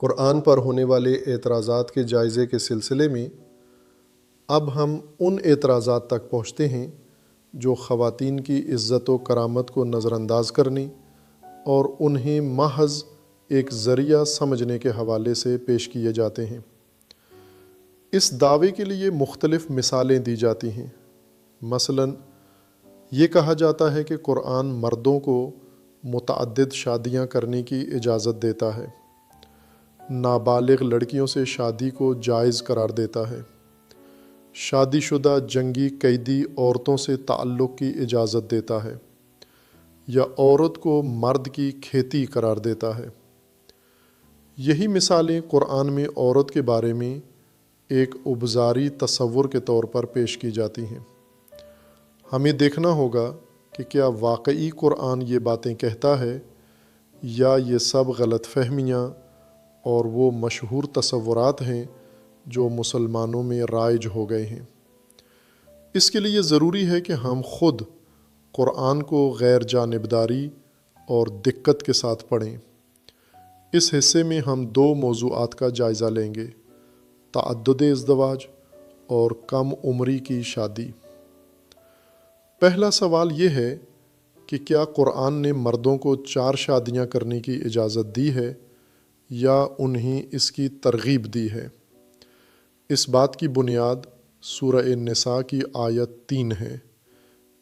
قرآن پر ہونے والے اعتراضات کے جائزے کے سلسلے میں اب ہم ان اعتراضات تک پہنچتے ہیں جو خواتین کی عزت و کرامت کو نظر انداز کرنے اور انہیں محض ایک ذریعہ سمجھنے کے حوالے سے پیش کیے جاتے ہیں۔ اس دعوے کے لیے مختلف مثالیں دی جاتی ہیں۔ مثلاً یہ کہا جاتا ہے کہ قرآن مردوں کو متعدد شادیاں کرنے کی اجازت دیتا ہے، نابالغ لڑکیوں سے شادی کو جائز قرار دیتا ہے، شادی شدہ جنگی قیدی عورتوں سے تعلق کی اجازت دیتا ہے، یا عورت کو مرد کی کھیتی قرار دیتا ہے۔ یہی مثالیں قرآن میں عورت کے بارے میں ایک ابزاری تصور کے طور پر پیش کی جاتی ہیں۔ ہمیں دیکھنا ہوگا کہ کیا واقعی قرآن یہ باتیں کہتا ہے یا یہ سب غلط فہمیاں اور وہ مشہور تصورات ہیں جو مسلمانوں میں رائج ہو گئے ہیں۔ اس کے لیے ضروری ہے کہ ہم خود قرآن کو غیر جانبداری اور دقت کے ساتھ پڑھیں۔ اس حصے میں ہم دو موضوعات کا جائزہ لیں گے: تعدد ازدواج اور کم عمری کی شادی۔ پہلا سوال یہ ہے کہ کیا قرآن نے مردوں کو 4 شادیاں کرنے کی اجازت دی ہے یا انہیں اس کی ترغیب دی ہے؟ اس بات کی بنیاد سورہ النساء کی آیت 3 ہے،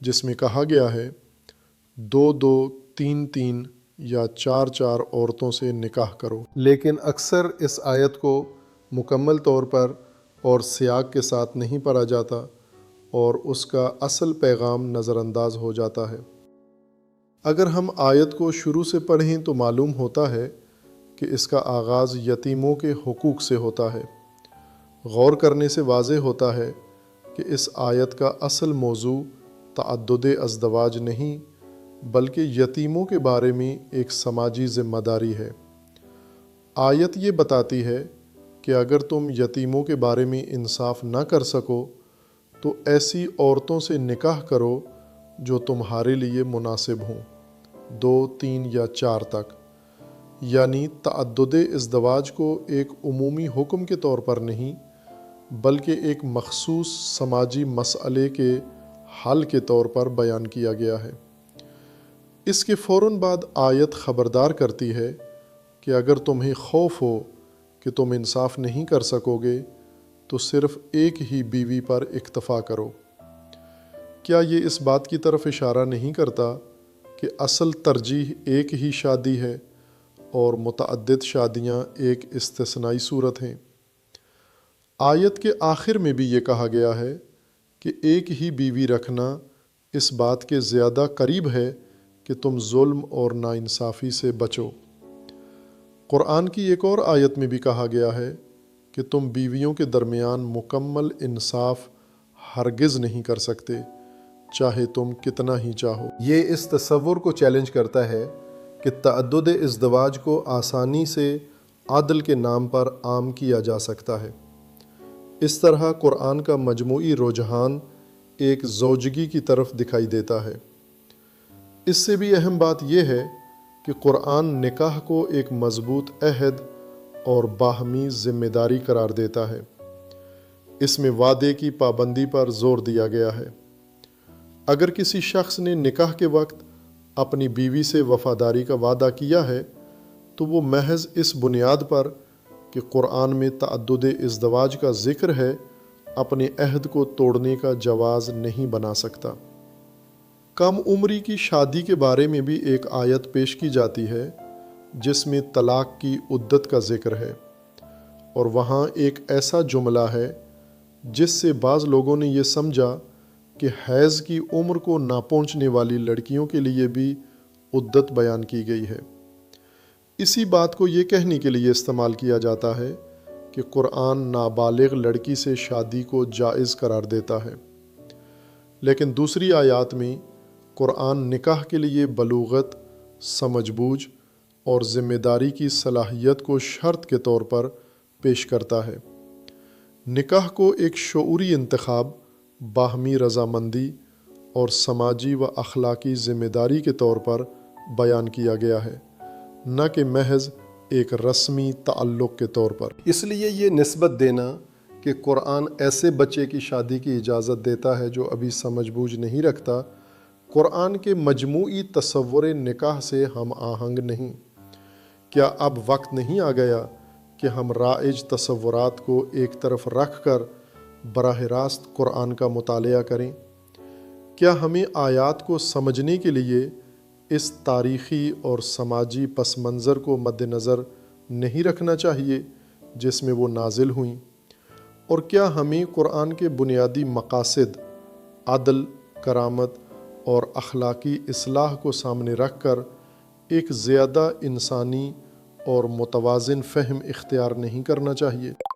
جس میں کہا گیا ہے 2 3 یا 4 عورتوں سے نکاح کرو۔ لیکن اکثر اس آیت کو مکمل طور پر اور سیاق کے ساتھ نہیں پڑھا جاتا اور اس کا اصل پیغام نظر انداز ہو جاتا ہے۔ اگر ہم آیت کو شروع سے پڑھیں تو معلوم ہوتا ہے کہ اس کا آغاز یتیموں کے حقوق سے ہوتا ہے۔ غور کرنے سے واضح ہوتا ہے کہ اس آیت کا اصل موضوع تعدد ازدواج نہیں بلکہ یتیموں کے بارے میں ایک سماجی ذمہ داری ہے۔ آیت یہ بتاتی ہے کہ اگر تم یتیموں کے بارے میں انصاف نہ کر سکو تو ایسی عورتوں سے نکاح کرو جو تمہارے لیے مناسب ہوں، 2 3 یا 4 تک۔ یعنی تعدد ازدواج کو ایک عمومی حکم کے طور پر نہیں بلکہ ایک مخصوص سماجی مسئلے کے حل کے طور پر بیان کیا گیا ہے۔ اس کے فوراً بعد آیت خبردار کرتی ہے کہ اگر تمہیں خوف ہو کہ تم انصاف نہیں کر سکو گے تو صرف ایک ہی بیوی پر اکتفا کرو۔ کیا یہ اس بات کی طرف اشارہ نہیں کرتا کہ اصل ترجیح ایک ہی شادی ہے اور متعدد شادیاں ایک استثنائی صورت ہیں؟ آیت کے آخر میں بھی یہ کہا گیا ہے کہ ایک ہی بیوی رکھنا اس بات کے زیادہ قریب ہے کہ تم ظلم اور ناانصافی سے بچو۔ قرآن کی ایک اور آیت میں بھی کہا گیا ہے کہ تم بیویوں کے درمیان مکمل انصاف ہرگز نہیں کر سکتے، چاہے تم کتنا ہی چاہو۔ یہ اس تصور کو چیلنج کرتا ہے کہ تعدد ازدواج کو آسانی سے عدل کے نام پر عام کیا جا سکتا ہے۔ اس طرح قرآن کا مجموعی رجحان ایک زوجگی کی طرف دکھائی دیتا ہے۔ اس سے بھی اہم بات یہ ہے کہ قرآن نکاح کو ایک مضبوط عہد اور باہمی ذمہ داری قرار دیتا ہے۔ اس میں وعدے کی پابندی پر زور دیا گیا ہے۔ اگر کسی شخص نے نکاح کے وقت اپنی بیوی سے وفاداری کا وعدہ کیا ہے تو وہ محض اس بنیاد پر کہ قرآن میں تعدد ازدواج کا ذکر ہے اپنے عہد کو توڑنے کا جواز نہیں بنا سکتا۔ کم عمری کی شادی کے بارے میں بھی ایک آیت پیش کی جاتی ہے جس میں طلاق کی عدت کا ذکر ہے، اور وہاں ایک ایسا جملہ ہے جس سے بعض لوگوں نے یہ سمجھا کہ حیض کی عمر کو نہ پہنچنے والی لڑکیوں کے لیے بھی عدت بیان کی گئی ہے۔ اسی بات کو یہ کہنے کے لیے استعمال کیا جاتا ہے کہ قرآن نابالغ لڑکی سے شادی کو جائز قرار دیتا ہے، لیکن دوسری آیات میں قرآن نکاح کے لیے بلوغت، سمجھ بوجھ اور ذمہ داری کی صلاحیت کو شرط کے طور پر پیش کرتا ہے۔ نکاح کو ایک شعوری انتخاب، باہمی رضامندی اور سماجی و اخلاقی ذمہ داری کے طور پر بیان کیا گیا ہے، نہ کہ محض ایک رسمی تعلق کے طور پر۔ اس لیے یہ نسبت دینا کہ قرآن ایسے بچے کی شادی کی اجازت دیتا ہے جو ابھی سمجھ بوجھ نہیں رکھتا، قرآن کے مجموعی تصور نکاح سے ہم آہنگ نہیں۔ کیا اب وقت نہیں آ گیا کہ ہم رائج تصورات کو ایک طرف رکھ کر براہ راست قرآن کا مطالعہ کریں؟ کیا ہمیں آیات کو سمجھنے کے لیے اس تاریخی اور سماجی پس منظر کو مد نظر نہیں رکھنا چاہیے جس میں وہ نازل ہوئیں؟ اور کیا ہمیں قرآن کے بنیادی مقاصد عدل، کرامت اور اخلاقی اصلاح کو سامنے رکھ کر ایک زیادہ انسانی اور متوازن فہم اختیار نہیں کرنا چاہیے؟